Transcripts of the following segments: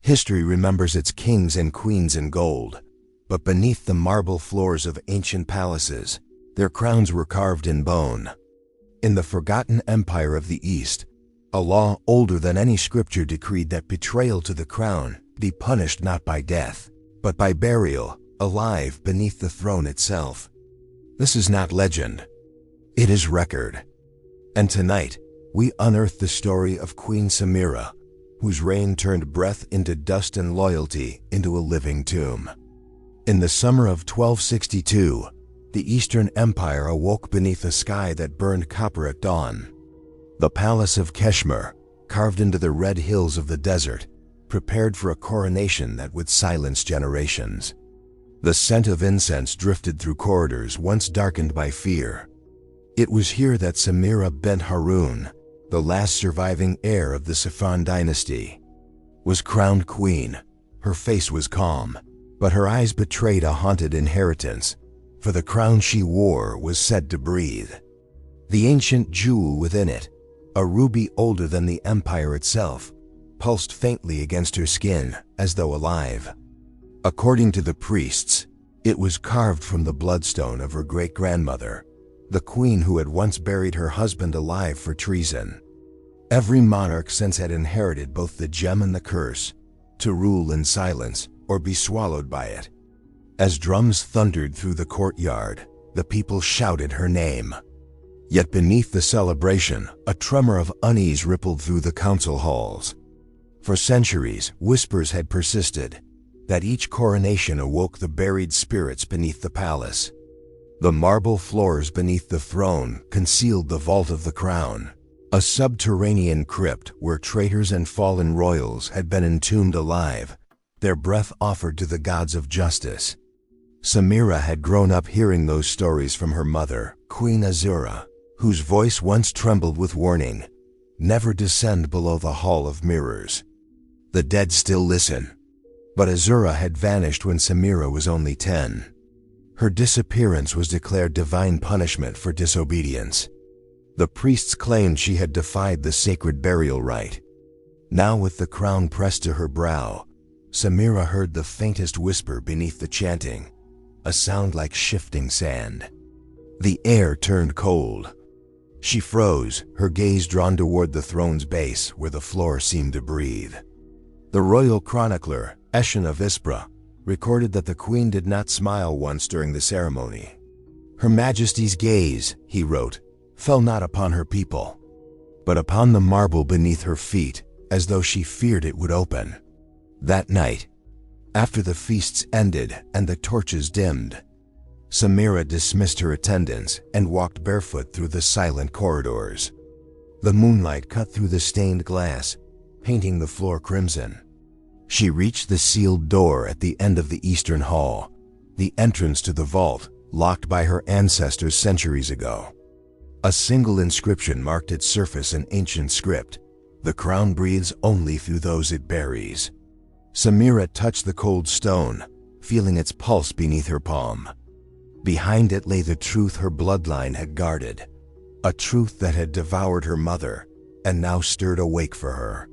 History remembers its kings and queens in gold, but beneath the marble floors of ancient palaces, their crowns were carved in bone. In the forgotten empire of the East, a law older than any scripture decreed that betrayal to the crown be punished not by death, but by burial, alive beneath the throne itself. This is not legend. It is record. And tonight, we unearth the story of Queen Samira, whose reign turned breath into dust and loyalty into a living tomb. In the summer of 1262, the Eastern Empire awoke beneath a sky that burned copper at dawn. The palace of Qeshmar, carved into the red hills of the desert, prepared for a coronation that would silence generations. The scent of incense drifted through corridors once darkened by fear. It was here that Samira bint Harun, the last surviving heir of the Saffron dynasty, was crowned queen. Her face was calm, but her eyes betrayed a haunted inheritance, for the crown she wore was said to breathe. The ancient jewel within it, a ruby older than the empire itself, pulsed faintly against her skin as though alive. According to the priests, it was carved from the bloodstone of her great-grandmother, the queen who had once buried her husband alive for treason. Every monarch since had inherited both the gem and the curse, to rule in silence or be swallowed by it. As drums thundered through the courtyard, the people shouted her name. Yet beneath the celebration, a tremor of unease rippled through the council halls. For centuries, whispers had persisted, that each coronation awoke the buried spirits beneath the palace. The marble floors beneath the throne concealed the vault of the crown, a subterranean crypt where traitors and fallen royals had been entombed alive, their breath offered to the gods of justice. Samira had grown up hearing those stories from her mother, Queen Azura, whose voice once trembled with warning, "Never descend below the Hall of Mirrors. The dead still listen." But Azura had vanished when Samira was only 10. Her disappearance was declared divine punishment for disobedience. The priests claimed she had defied the sacred burial rite. Now, with the crown pressed to her brow, Samira heard the faintest whisper beneath the chanting, a sound like shifting sand. The air turned cold. She froze, her gaze drawn toward the throne's base where the floor seemed to breathe. The royal chronicler, Eshan of Ispra, recorded that the queen did not smile once during the ceremony. "Her Majesty's gaze," he wrote, "fell not upon her people, but upon the marble beneath her feet, as though she feared it would open." That night, after the feasts ended and the torches dimmed, Samira dismissed her attendants and walked barefoot through the silent corridors. The moonlight cut through the stained glass, painting the floor crimson. She reached the sealed door at the end of the eastern hall, the entrance to the vault locked by her ancestors centuries ago. A single inscription marked its surface in ancient script, "The crown breathes only through those it buries." Samira touched the cold stone, feeling its pulse beneath her palm. Behind it lay the truth her bloodline had guarded, a truth that had devoured her mother and now stirred awake for her.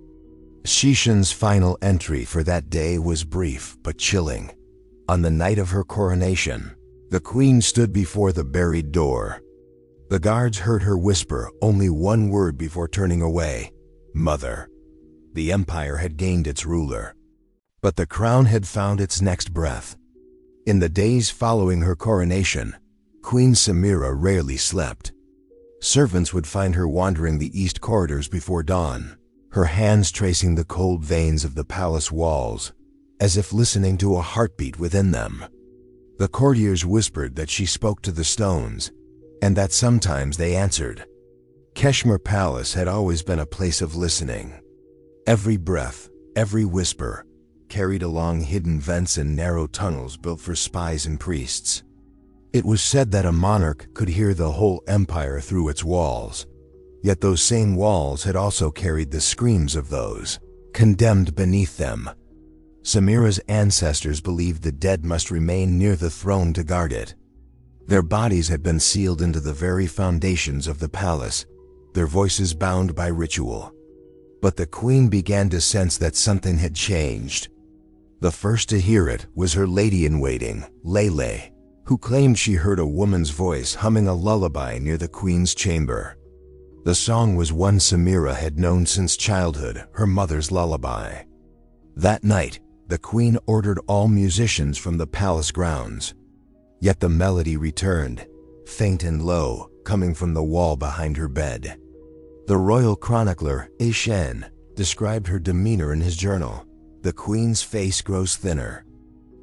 Shishan's final entry for that day was brief but chilling. On the night of her coronation, the queen stood before the buried door. The guards heard her whisper only one word before turning away, "Mother." The empire had gained its ruler, but the crown had found its next breath. In the days following her coronation, Queen Samira rarely slept. Servants would find her wandering the east corridors before dawn, her hands tracing the cold veins of the palace walls, as if listening to a heartbeat within them. The courtiers whispered that she spoke to the stones, and that sometimes they answered. Qeshmar Palace had always been a place of listening. Every breath, every whisper, carried along hidden vents and narrow tunnels built for spies and priests. It was said that a monarch could hear the whole empire through its walls, yet those same walls had also carried the screams of those condemned beneath them. Samira's ancestors believed the dead must remain near the throne to guard it. Their bodies had been sealed into the very foundations of the palace, their voices bound by ritual. But the queen began to sense that something had changed. The first to hear it was her lady-in-waiting, Lele, who claimed she heard a woman's voice humming a lullaby near the queen's chamber. The song was one Samira had known since childhood, her mother's lullaby. That night, the queen ordered all musicians from the palace grounds. Yet the melody returned, faint and low, coming from the wall behind her bed. The royal chronicler, Qeshmar, described her demeanor in his journal. The queen's face grows thinner.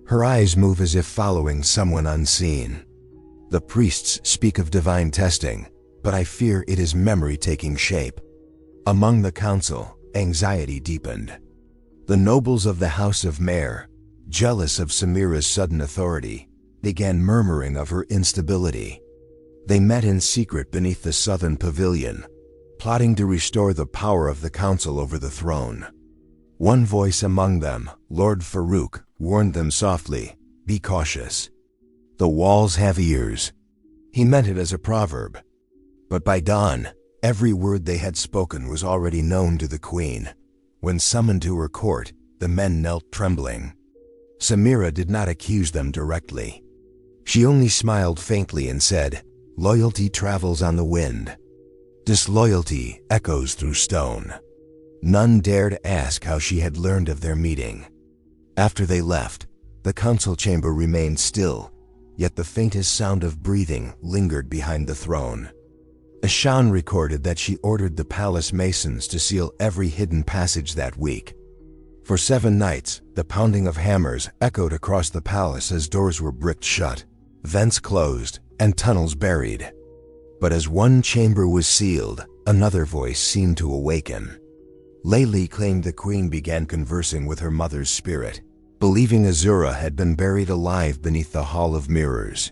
Her eyes move as if following someone unseen. The priests speak of divine testing, but I fear it is memory taking shape. Among the council, anxiety deepened. The nobles of the House of Mayor, jealous of Samira's sudden authority, began murmuring of her instability. They met in secret beneath the southern pavilion, plotting to restore the power of the council over the throne. One voice among them, Lord Farouk, warned them softly, "Be cautious. The walls have ears." He meant it as a proverb. But by dawn, every word they had spoken was already known to the queen. When summoned to her court, the men knelt trembling. Samira did not accuse them directly. She only smiled faintly and said, "Loyalty travels on the wind. Disloyalty echoes through stone." None dared ask how she had learned of their meeting. After they left, the council chamber remained still, yet the faintest sound of breathing lingered behind the throne. Ashan recorded that she ordered the palace masons to seal every hidden passage that week. For 7 nights, the pounding of hammers echoed across the palace as doors were bricked shut, vents closed, and tunnels buried. But as one chamber was sealed, another voice seemed to awaken. Lele claimed the queen began conversing with her mother's spirit, believing Azura had been buried alive beneath the Hall of Mirrors.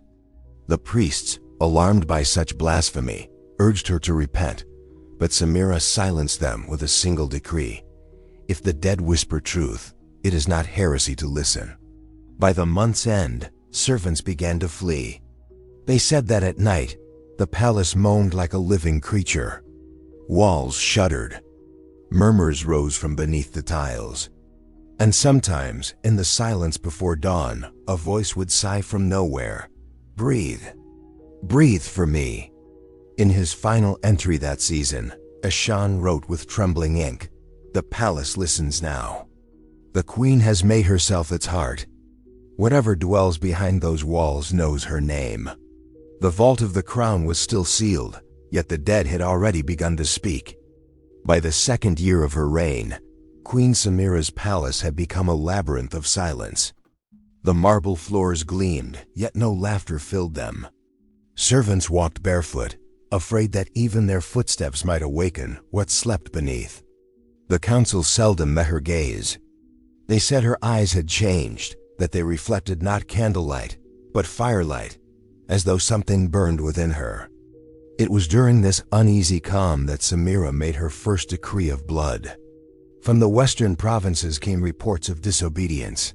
The priests, alarmed by such blasphemy, urged her to repent, but Samira silenced them with a single decree: "If the dead whisper truth, it is not heresy to listen." By the month's end, servants began to flee. They said that at night, the palace moaned like a living creature. Walls shuddered. Murmurs rose from beneath the tiles. And sometimes, in the silence before dawn, a voice would sigh from nowhere, "Breathe. Breathe for me." In his final entry that season, Ashan wrote with trembling ink, "The palace listens now. The queen has made herself its heart. Whatever dwells behind those walls knows her name." The vault of the crown was still sealed, yet the dead had already begun to speak. By the 2nd year of her reign, Queen Samira's palace had become a labyrinth of silence. The marble floors gleamed, yet no laughter filled them. Servants walked barefoot, afraid that even their footsteps might awaken what slept beneath. The council seldom met her gaze. They said her eyes had changed, that they reflected not candlelight, but firelight, as though something burned within her. It was during this uneasy calm that Samira made her first decree of blood. From the western provinces came reports of disobedience.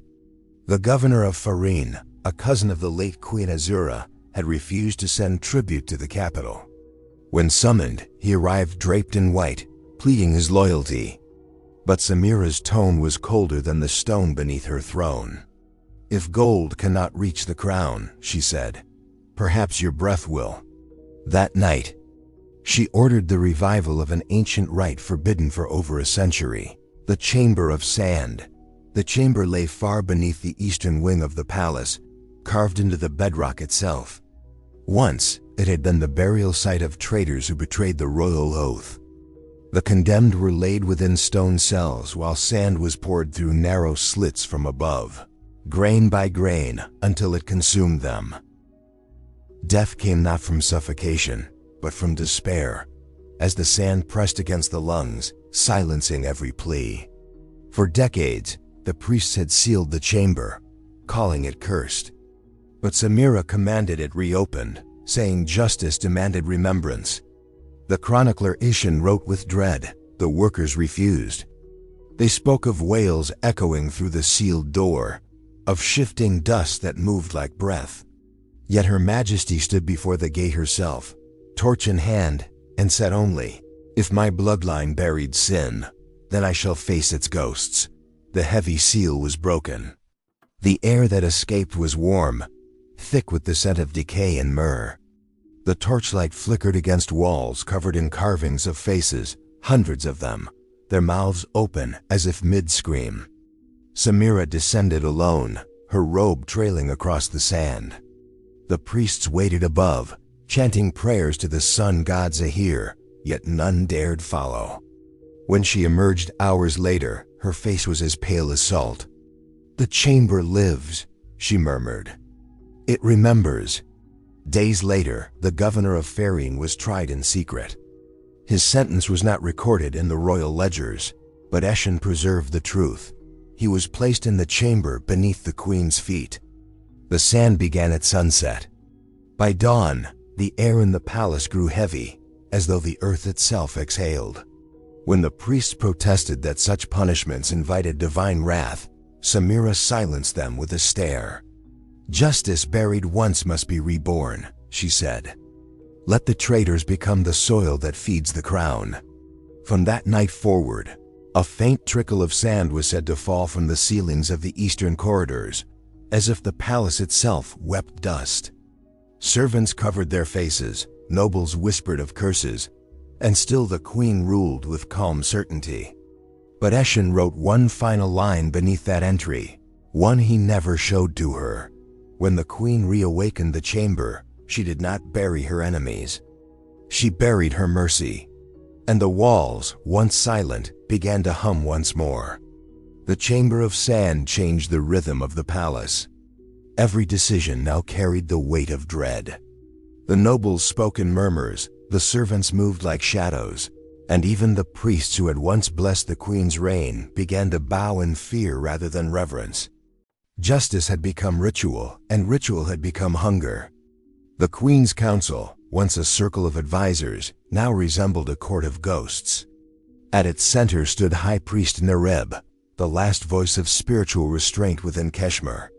The governor of Farin, a cousin of the late Queen Azura, had refused to send tribute to the capital. When summoned, he arrived draped in white, pleading his loyalty. But Samira's tone was colder than the stone beneath her throne. "If gold cannot reach the crown," she said, "perhaps your breath will." That night, she ordered the revival of an ancient rite forbidden for over a century, the Chamber of Sand. The chamber lay far beneath the eastern wing of the palace, carved into the bedrock itself. Once, it had been the burial site of traitors who betrayed the royal oath. The condemned were laid within stone cells while sand was poured through narrow slits from above, grain by grain, until it consumed them. Death came not from suffocation, but from despair, as the sand pressed against the lungs, silencing every plea. For decades, the priests had sealed the chamber, calling it cursed. But Samira commanded it reopened, saying justice demanded remembrance. The chronicler Ishan wrote with dread, the workers refused. They spoke of wails echoing through the sealed door, of shifting dust that moved like breath. Yet Her Majesty stood before the gate herself, torch in hand, and said only, "If my bloodline buried sin, then I shall face its ghosts. The heavy seal was broken. The air that escaped was warm, thick with the scent of decay and myrrh. The torchlight flickered against walls covered in carvings of faces, hundreds of them, their mouths open as if mid-scream. Samira descended alone, her robe trailing across the sand. The priests waited above, chanting prayers to the sun god Zahir, yet none dared follow. When she emerged hours later, her face was as pale as salt. "The chamber lives," she murmured. "It remembers." Days later, the governor of Ferine was tried in secret. His sentence was not recorded in the royal ledgers, but Eshen preserved the truth. He was placed in the chamber beneath the queen's feet. The sand began at sunset. By dawn, the air in the palace grew heavy, as though the earth itself exhaled. When the priests protested that such punishments invited divine wrath, Samira silenced them with a stare. "Justice buried once must be reborn," she said. "Let the traitors become the soil that feeds the crown." From that night forward, a faint trickle of sand was said to fall from the ceilings of the eastern corridors, as if the palace itself wept dust. Servants covered their faces, nobles whispered of curses, and still the queen ruled with calm certainty. But Eshen wrote one final line beneath that entry, one he never showed to her. When the queen reawakened the chamber, she did not bury her enemies. She buried her mercy. And the walls, once silent, began to hum once more. The chamber of sand changed the rhythm of the palace. Every decision now carried the weight of dread. The nobles spoke in murmurs, the servants moved like shadows, and even the priests who had once blessed the queen's reign began to bow in fear rather than reverence. Justice had become ritual, and ritual had become hunger. The queen's council, once a circle of advisors, now resembled a court of ghosts. At its center stood High Priest Nareb, the last voice of spiritual restraint within Qeshmar.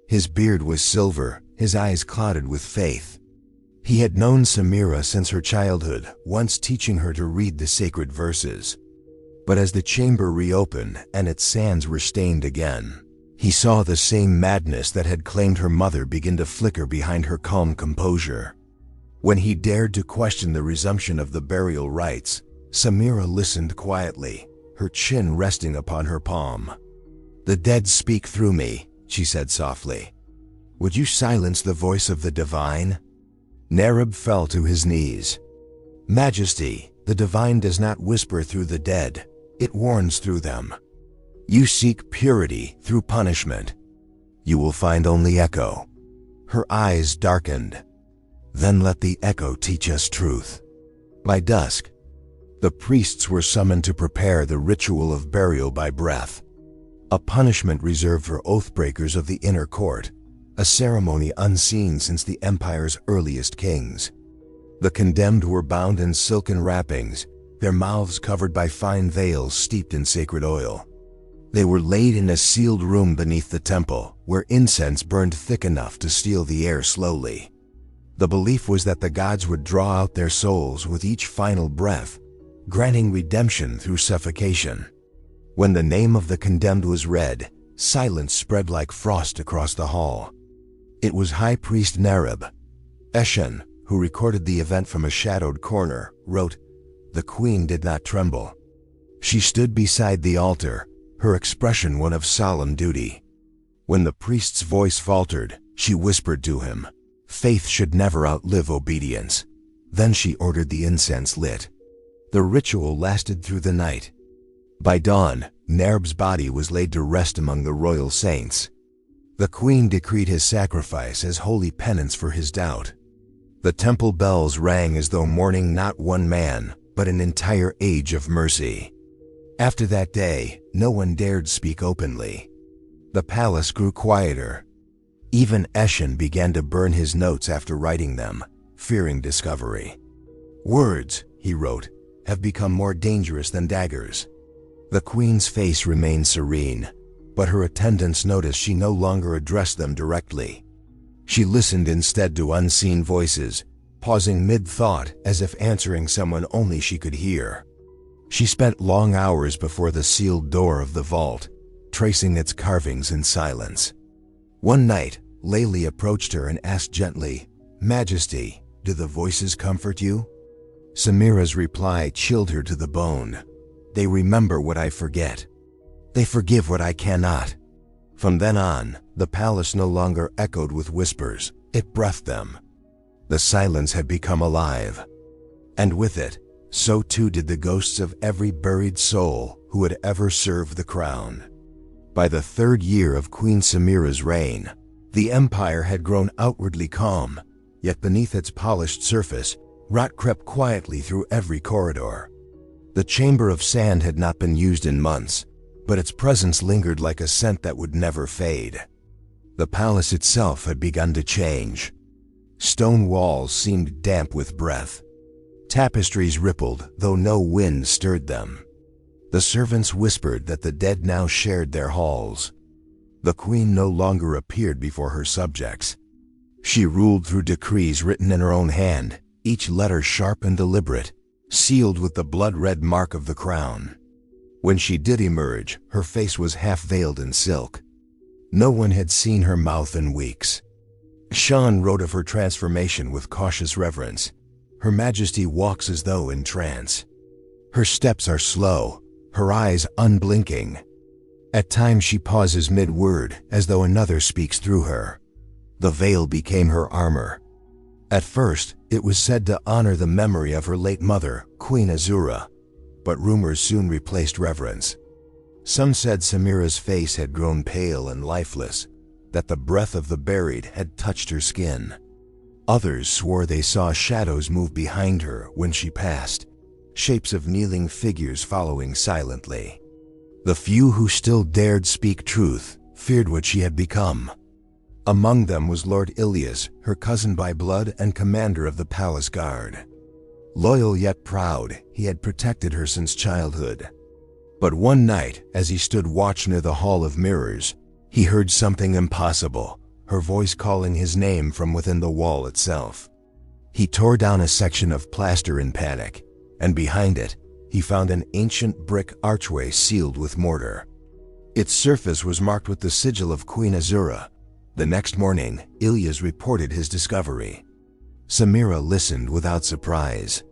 His beard was silver, his eyes clouded with faith. He had known Samira since her childhood, once teaching her to read the sacred verses. But as the chamber reopened and its sands were stained again, he saw the same madness that had claimed her mother begin to flicker behind her calm composure. When he dared to question the resumption of the burial rites, Samira listened quietly, her chin resting upon her palm. "The dead speak through me," she said softly. "Would you silence the voice of the divine?" Nareb fell to his knees. "Majesty, the divine does not whisper through the dead, it warns through them. You seek purity through punishment. You will find only echo." Her eyes darkened. "Then let the echo teach us truth." By dusk, the priests were summoned to prepare the ritual of burial by breath, a punishment reserved for oathbreakers of the inner court, a ceremony unseen since the empire's earliest kings. The condemned were bound in silken wrappings, their mouths covered by fine veils steeped in sacred oil. They were laid in a sealed room beneath the temple, where incense burned thick enough to steal the air slowly. The belief was that the gods would draw out their souls with each final breath, granting redemption through suffocation. When the name of the condemned was read, silence spread like frost across the hall. It was High Priest Nareb. Eshen, who recorded the event from a shadowed corner, wrote, "The queen did not tremble. She stood beside the altar, her expression one of solemn duty. When the priest's voice faltered, she whispered to him, 'Faith should never outlive obedience.' Then she ordered the incense lit. The ritual lasted through the night. By dawn, Nareb's body was laid to rest among the royal saints. The queen decreed his sacrifice as holy penance for his doubt. The temple bells rang as though mourning not one man, but an entire age of mercy. After that day, no one dared speak openly. The palace grew quieter. Even Eshen began to burn his notes after writing them, fearing discovery. "Words," he wrote, "have become more dangerous than daggers." The queen's face remained serene, but her attendants noticed she no longer addressed them directly. She listened instead to unseen voices, pausing mid-thought as if answering someone only she could hear. She spent long hours before the sealed door of the vault, tracing its carvings in silence. One night, Layli approached her and asked gently, "Majesty, do the voices comfort you?" Samira's reply chilled her to the bone. "They remember what I forget. They forgive what I cannot." From then on, the palace no longer echoed with whispers, it breathed them. The silence had become alive. And with it, so too did the ghosts of every buried soul who had ever served the crown. By the third year of Queen Samira's reign, the empire had grown outwardly calm, yet beneath its polished surface, rot crept quietly through every corridor. The chamber of sand had not been used in months, but its presence lingered like a scent that would never fade. The palace itself had begun to change. Stone walls seemed damp with breath. Tapestries rippled, though no wind stirred them. The servants whispered that the dead now shared their halls. The queen no longer appeared before her subjects. She ruled through decrees written in her own hand, each letter sharp and deliberate, sealed with the blood-red mark of the crown. When she did emerge, her face was half-veiled in silk. No one had seen her mouth in weeks. Sean wrote of her transformation with cautious reverence. Her Majesty walks as though in trance. Her steps are slow, her eyes unblinking. At times she pauses mid-word, as though another speaks through her. The veil became her armor. At first, it was said to honor the memory of her late mother, Queen Azura, but rumors soon replaced reverence. Some said Samira's face had grown pale and lifeless, that the breath of the buried had touched her skin. Others swore they saw shadows move behind her when she passed, shapes of kneeling figures following silently. The few who still dared speak truth feared what she had become. Among them was Lord Ilias, her cousin by blood and commander of the palace guard. Loyal yet proud, he had protected her since childhood. But one night, as he stood watch near the Hall of Mirrors, he heard something impossible, her voice calling his name from within the wall itself. He tore down a section of plaster in panic, and behind it, he found an ancient brick archway sealed with mortar. Its surface was marked with the sigil of Queen Azura. The next morning, Ilias reported his discovery. Samira listened without surprise.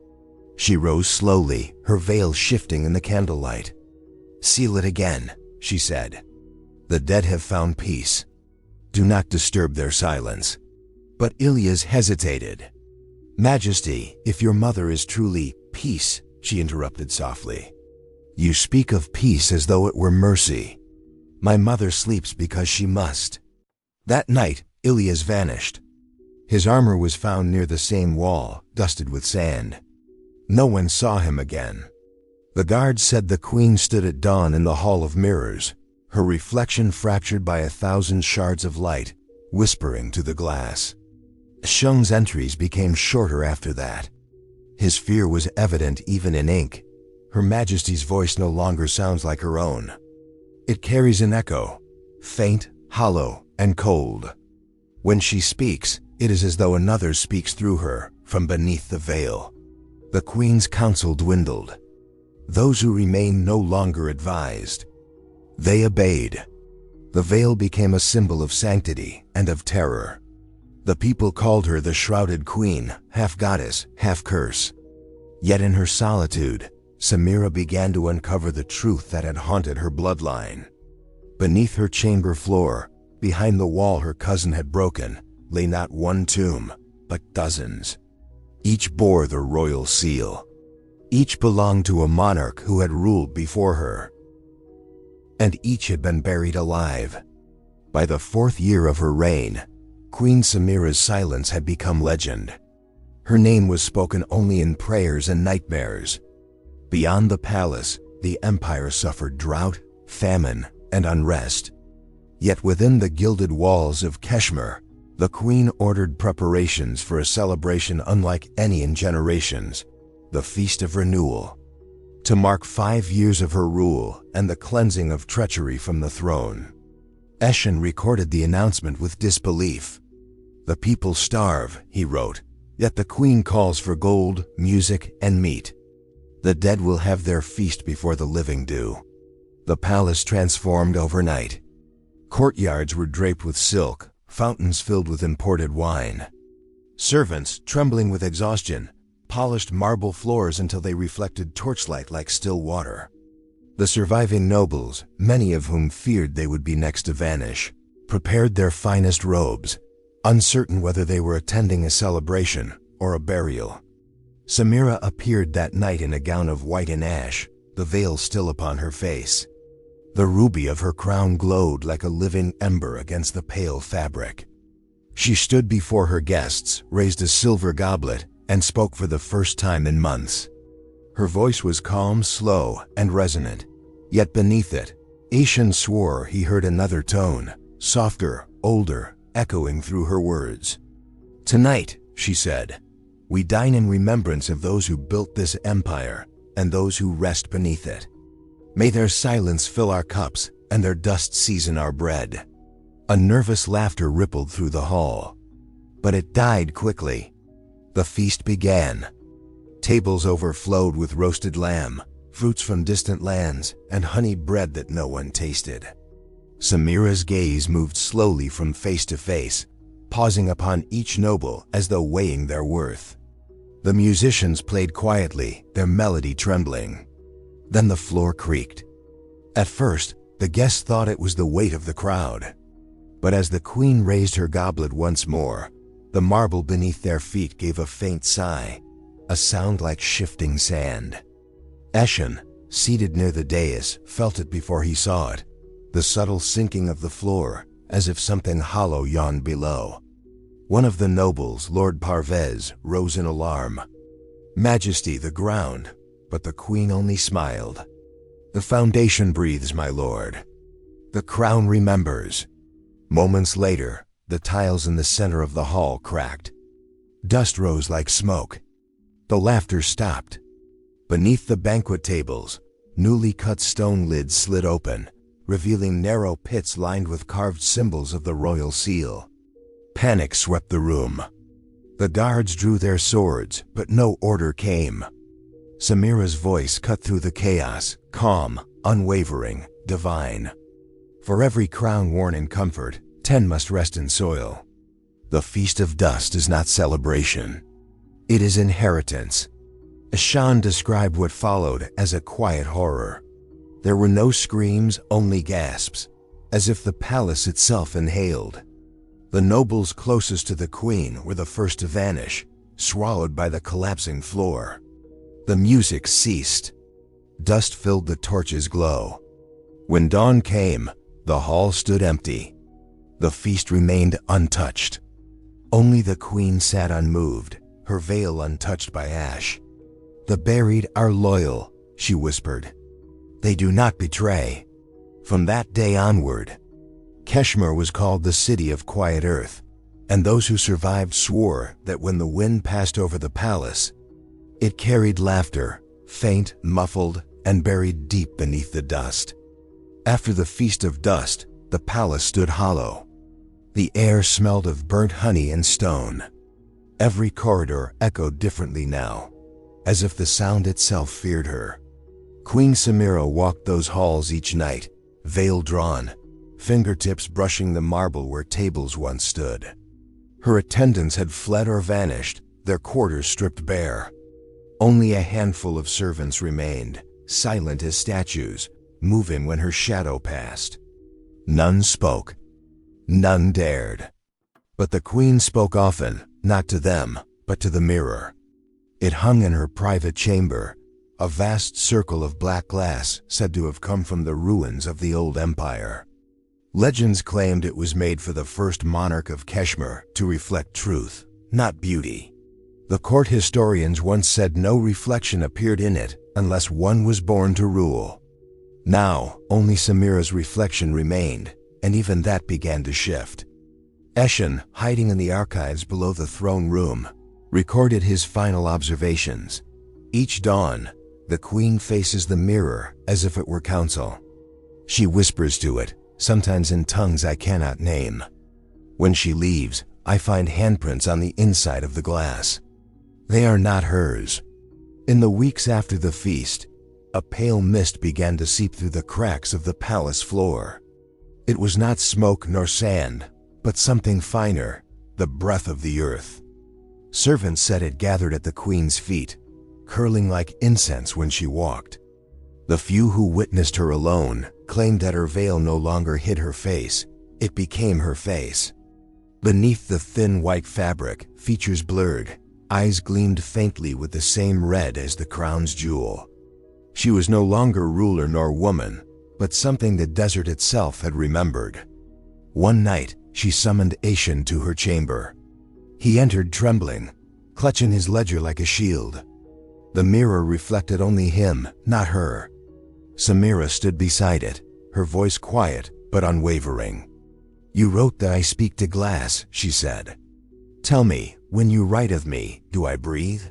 She rose slowly, her veil shifting in the candlelight. "Seal it again," she said. "The dead have found peace. Do not disturb their silence." But Ilias hesitated. "Majesty, if your mother is truly peace," she interrupted softly, "you speak of peace as though it were mercy. My mother sleeps because she must." That night, Ilias vanished. His armor was found near the same wall, dusted with sand. No one saw him again. The guards said the queen stood at dawn in the Hall of Mirrors, her reflection fractured by 1,000 shards of light, whispering to the glass. Shung's entries became shorter after that. His fear was evident even in ink. Her Majesty's voice no longer sounds like her own. It carries an echo, faint, hollow, and cold. When she speaks, it is as though another speaks through her, from beneath the veil. The Queen's counsel dwindled. Those who remained no longer advised. They obeyed. The veil became a symbol of sanctity and of terror. The people called her the Shrouded Queen, half goddess, half curse. Yet in her solitude, Samira began to uncover the truth that had haunted her bloodline. Beneath her chamber floor, behind the wall her cousin had broken, lay not one tomb, but dozens. Each bore the royal seal. Each belonged to a monarch who had ruled before her. And each had been buried alive. By the 4th year of her reign, Queen Samira's silence had become legend. Her name was spoken only in prayers and nightmares. Beyond the palace, the empire suffered drought, famine, and unrest. Yet within the gilded walls of Qeshmar, the queen ordered preparations for a celebration unlike any in generations, the Feast of Renewal, to mark 5 years of her rule and the cleansing of treachery from the throne. Eshen recorded the announcement with disbelief. "The people starve," he wrote, "yet the queen calls for gold, music, and meat. The dead will have their feast before the living do. The palace transformed overnight. Courtyards were draped with silk, fountains filled with imported wine. Servants, trembling with exhaustion, polished marble floors until they reflected torchlight like still water. The surviving nobles, many of whom feared they would be next to vanish, prepared their finest robes, uncertain whether they were attending a celebration or a burial. Samira appeared that night in a gown of white and ash, the veil still upon her face. The ruby of her crown glowed like a living ember against the pale fabric. She stood before her guests, raised a silver goblet, and spoke for the first time in months. Her voice was calm, slow, and resonant. Yet beneath it, Ashen swore he heard another tone, softer, older, echoing through her words. "Tonight," she said, "we dine in remembrance of those who built this empire and those who rest beneath it. May their silence fill our cups and their dust season our bread." A nervous laughter rippled through the hall. But it died quickly. The feast began. Tables overflowed with roasted lamb, fruits from distant lands, and honey bread that no one tasted. Samira's gaze moved slowly from face to face, pausing upon each noble as though weighing their worth. The musicians played quietly, their melody trembling. Then the floor creaked. At first, the guests thought it was the weight of the crowd. But as the queen raised her goblet once more, the marble beneath their feet gave a faint sigh, a sound like shifting sand. Eshen, seated near the dais, felt it before he saw it, the subtle sinking of the floor, as if something hollow yawned below. One of the nobles, Lord Parvez, rose in alarm. "Majesty, the ground," but the queen only smiled. "The foundation breathes, my lord. The crown remembers." Moments later, the tiles in the center of the hall cracked. Dust rose like smoke. The laughter stopped. Beneath the banquet tables, newly cut stone lids slid open, revealing narrow pits lined with carved symbols of the royal seal. Panic swept the room. The guards drew their swords, but no order came. Samira's voice cut through the chaos, calm, unwavering, divine. For every crown worn in comfort, 10 must rest in soil. The Feast of Dust is not celebration. It is inheritance. Ashan described what followed as a quiet horror. There were no screams, only gasps, as if the palace itself inhaled. The nobles closest to the queen were the first to vanish, swallowed by the collapsing floor. The music ceased. Dust filled the torches' glow. When dawn came, the hall stood empty. The feast remained untouched. Only the queen sat unmoved, her veil untouched by ash. "The buried are loyal," she whispered. "They do not betray." From that day onward, Qeshmar was called the City of Quiet Earth, and those who survived swore that when the wind passed over the palace, it carried laughter, faint, muffled, and buried deep beneath the dust. After the Feast of Dust, the palace stood hollow. The air smelled of burnt honey and stone. Every corridor echoed differently now, as if the sound itself feared her. Queen Samira walked those halls each night, veil drawn, fingertips brushing the marble where tables once stood. Her attendants had fled or vanished, their quarters stripped bare. Only a handful of servants remained, silent as statues, moving when her shadow passed. None spoke. None dared. But the queen spoke often, not to them, but to the mirror. It hung in her private chamber, a vast circle of black glass said to have come from the ruins of the old empire. Legends claimed it was made for the first monarch of Qeshmar to reflect truth, not beauty. The court historians once said no reflection appeared in it unless one was born to rule. Now, only Samira's reflection remained, and even that began to shift. Eshen, hiding in the archives below the throne room, recorded his final observations. Each dawn, the queen faces the mirror as if it were counsel. She whispers to it, sometimes in tongues I cannot name. When she leaves, I find handprints on the inside of the glass. They are not hers. In the weeks after the feast, a pale mist began to seep through the cracks of the palace floor. It was not smoke nor sand, but something finer, the breath of the earth. Servants said it gathered at the queen's feet, curling like incense when she walked. The few who witnessed her alone claimed that her veil no longer hid her face, it became her face. Beneath the thin white fabric, features blurred, eyes gleamed faintly with the same red as the crown's jewel. She was no longer ruler nor woman, but something the desert itself had remembered. One night, she summoned Assyrian to her chamber. He entered trembling, clutching his ledger like a shield. The mirror reflected only him, not her. Samira stood beside it, her voice quiet but unwavering. "You wrote that I speak to glass," she said. "Tell me, when you write of me, do I breathe?"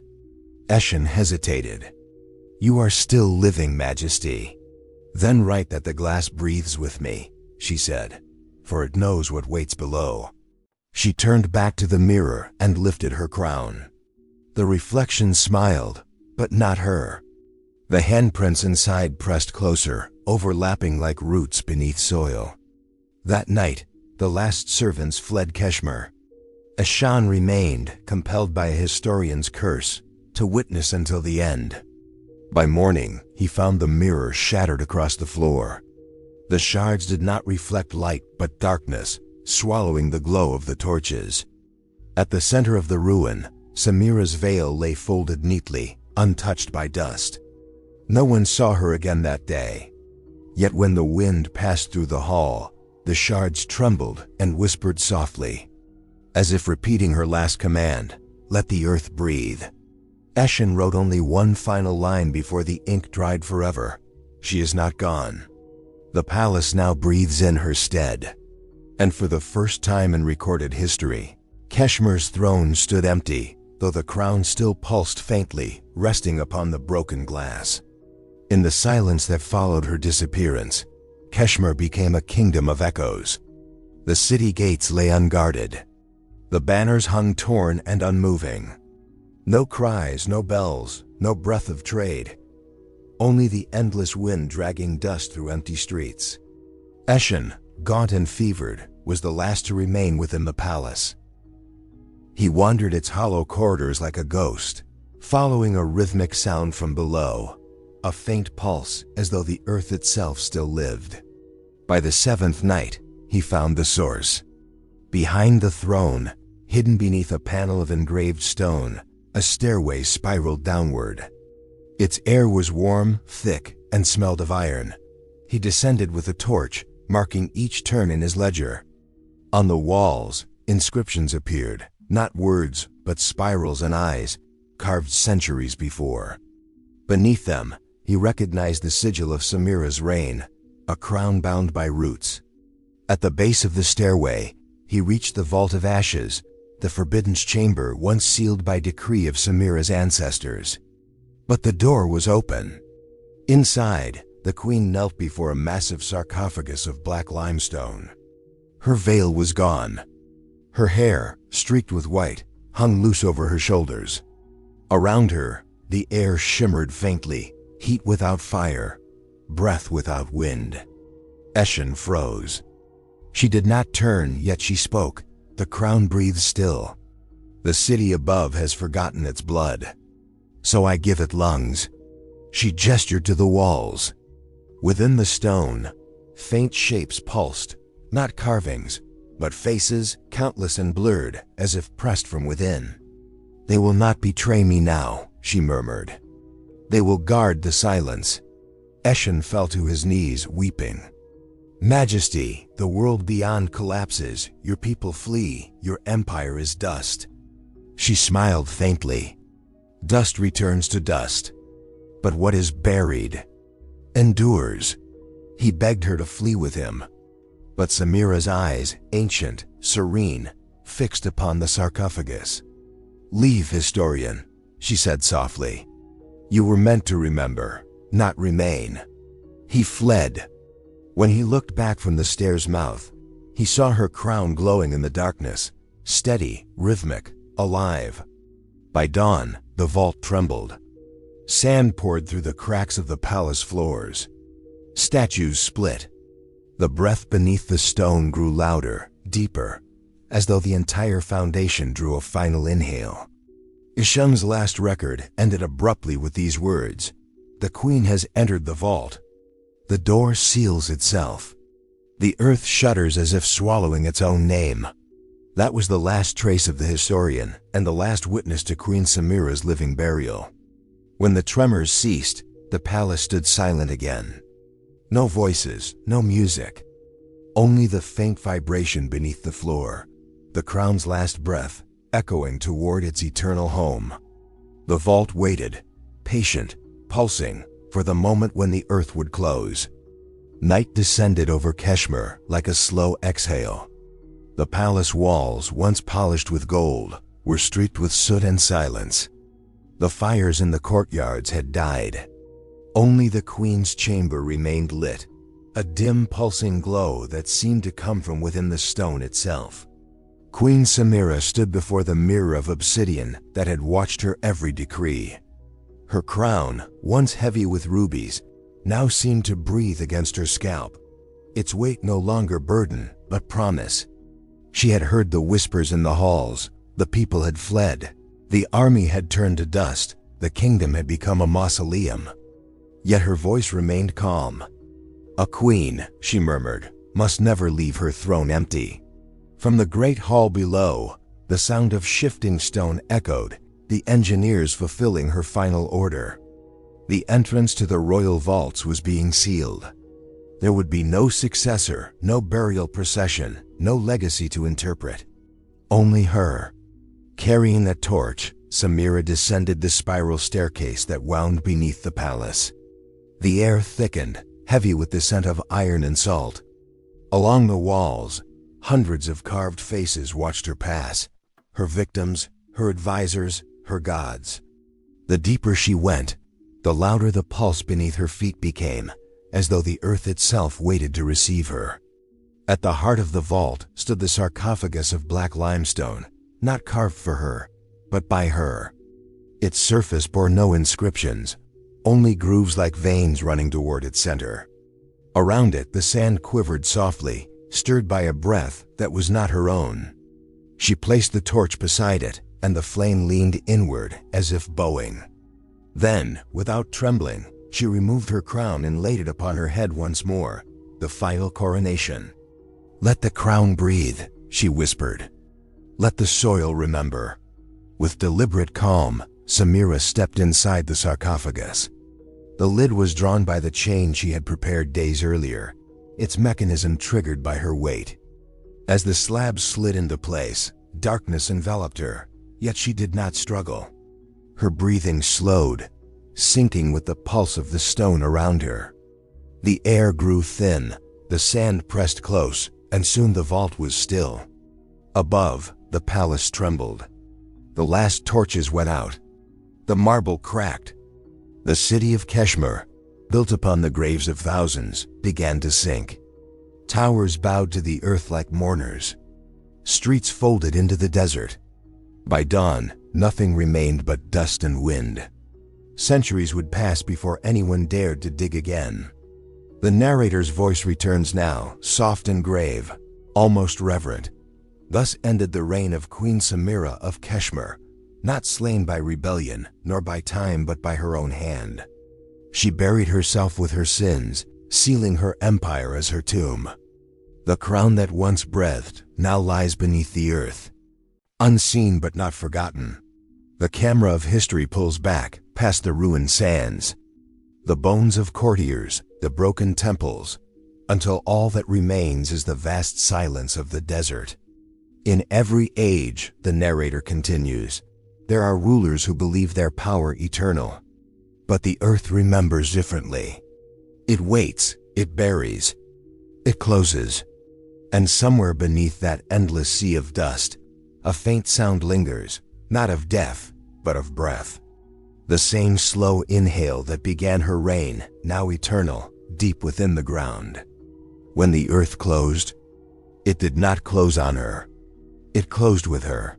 Assyrian hesitated. "You are still living, Majesty." "Then write that the glass breathes with me," she said, "for it knows what waits below." She turned back to the mirror and lifted her crown. The reflection smiled, but not her. The handprints inside pressed closer, overlapping like roots beneath soil. That night, the last servants fled Qeshmar. Assyrian remained, compelled by a historian's curse, to witness until the end. By morning, he found the mirror shattered across the floor. The shards did not reflect light but darkness, swallowing the glow of the torches. At the center of the ruin, Samira's veil lay folded neatly, untouched by dust. No one saw her again that day. Yet when the wind passed through the hall, the shards trembled and whispered softly, as if repeating her last command, "Let the earth breathe." Assyrian wrote only one final line before the ink dried forever. "She is not gone. The palace now breathes in her stead." And for the first time in recorded history, Qeshmar's throne stood empty, though the crown still pulsed faintly, resting upon the broken glass. In the silence that followed her disappearance, Qeshmar became a kingdom of echoes. The city gates lay unguarded. The banners hung torn and unmoving. No cries, no bells, no breath of trade. Only the endless wind dragging dust through empty streets. Assyrian, gaunt and fevered, was the last to remain within the palace. He wandered its hollow corridors like a ghost, following a rhythmic sound from below, a faint pulse as though the earth itself still lived. By the seventh night, he found the source. Behind the throne, hidden beneath a panel of engraved stone, a stairway spiraled downward. Its air was warm, thick, and smelled of iron. He descended with a torch, marking each turn in his ledger. On the walls, inscriptions appeared, not words, but spirals and eyes, carved centuries before. Beneath them, he recognized the sigil of Samira's reign, a crown bound by roots. At the base of the stairway, he reached the Vault of Ashes, the forbidden chamber once sealed by decree of Samira's ancestors. But the door was open. Inside, the queen knelt before a massive sarcophagus of black limestone. Her veil was gone. Her hair, streaked with white, hung loose over her shoulders. Around her, the air shimmered faintly, heat without fire, breath without wind. Assyrian froze. She did not turn, yet she spoke. The crown breathes still. The city above has forgotten its blood. So I give it lungs. She gestured to the walls. Within the stone, faint shapes pulsed, not carvings, but faces, countless and blurred, as if pressed from within. "They will not betray me now," she murmured. "They will guard the silence." Assyrian fell to his knees, weeping. "Majesty, the world beyond collapses, your people flee, your empire is dust." She smiled faintly. "Dust returns to dust, but what is buried endures." He begged her to flee with him, but Samira's eyes, ancient, serene, fixed upon the sarcophagus. "Leave, historian," she said softly. "You were meant to remember, not remain." He fled. When he looked back from the stair's mouth, he saw her crown glowing in the darkness, steady, rhythmic, alive. By dawn, the vault trembled. Sand poured through the cracks of the palace floors. Statues split. The breath beneath the stone grew louder, deeper, as though the entire foundation drew a final inhale. Ishung's last record ended abruptly with these words, "The queen has entered the vault." The door seals itself. The earth shudders as if swallowing its own name. That was the last trace of the historian and the last witness to Queen Samira's living burial. When the tremors ceased, the palace stood silent again. No voices, no music. Only the faint vibration beneath the floor, the crown's last breath, echoing toward its eternal home. The vault waited, patient, pulsing, for the moment when the earth would close. Night descended over Qeshmar like a slow exhale. The palace walls, once polished with gold, were streaked with soot and silence. The fires in the courtyards had died. Only the queen's chamber remained lit, a dim pulsing glow that seemed to come from within the stone itself. Queen Samira stood before the mirror of obsidian that had watched her every decree. Her crown, once heavy with rubies, now seemed to breathe against her scalp, its weight no longer burden, but promise. She had heard the whispers in the halls, the people had fled, the army had turned to dust, the kingdom had become a mausoleum. Yet her voice remained calm. "A queen," she murmured, "must never leave her throne empty." From the great hall below, the sound of shifting stone echoed, the engineers fulfilling her final order. The entrance to the royal vaults was being sealed. There would be no successor, no burial procession, no legacy to interpret. Only her. Carrying a torch, Samira descended the spiral staircase that wound beneath the palace. The air thickened, heavy with the scent of iron and salt. Along the walls, hundreds of carved faces watched her pass, her victims, her advisors, her gods. The deeper she went, the louder the pulse beneath her feet became, as though the earth itself waited to receive her. At the heart of the vault stood the sarcophagus of black limestone, not carved for her, but by her. Its surface bore no inscriptions, only grooves like veins running toward its center. Around it, the sand quivered softly, stirred by a breath that was not her own. She placed the torch beside it, and the flame leaned inward as if bowing. Then, without trembling, she removed her crown and laid it upon her head once more, the final coronation. "Let the crown breathe," she whispered. "Let the soil remember." With deliberate calm, Samira stepped inside the sarcophagus. The lid was drawn by the chain she had prepared days earlier, its mechanism triggered by her weight. As the slab slid into place, darkness enveloped her, yet she did not struggle. Her breathing slowed, sinking with the pulse of the stone around her. The air grew thin, the sand pressed close, and soon the vault was still. Above, the palace trembled. The last torches went out. The marble cracked. The city of Qeshmar, built upon the graves of thousands, began to sink. Towers bowed to the earth like mourners. Streets folded into the desert. By dawn, nothing remained but dust and wind. Centuries would pass before anyone dared to dig again. The narrator's voice returns now, soft and grave, almost reverent. Thus ended the reign of Queen Samira of Qeshmar, not slain by rebellion, nor by time but by her own hand. She buried herself with her sins, sealing her empire as her tomb. The crown that once breathed now lies beneath the earth, unseen but not forgotten. The camera of history pulls back, past the ruined sands, the bones of courtiers, the broken temples, until all that remains is the vast silence of the desert. In every age, the narrator continues, there are rulers who believe their power eternal. But the earth remembers differently. It waits, it buries, it closes. And somewhere beneath that endless sea of dust, a faint sound lingers, not of death, but of breath. The same slow inhale that began her reign, now eternal, deep within the ground. When the earth closed, it did not close on her. It closed with her.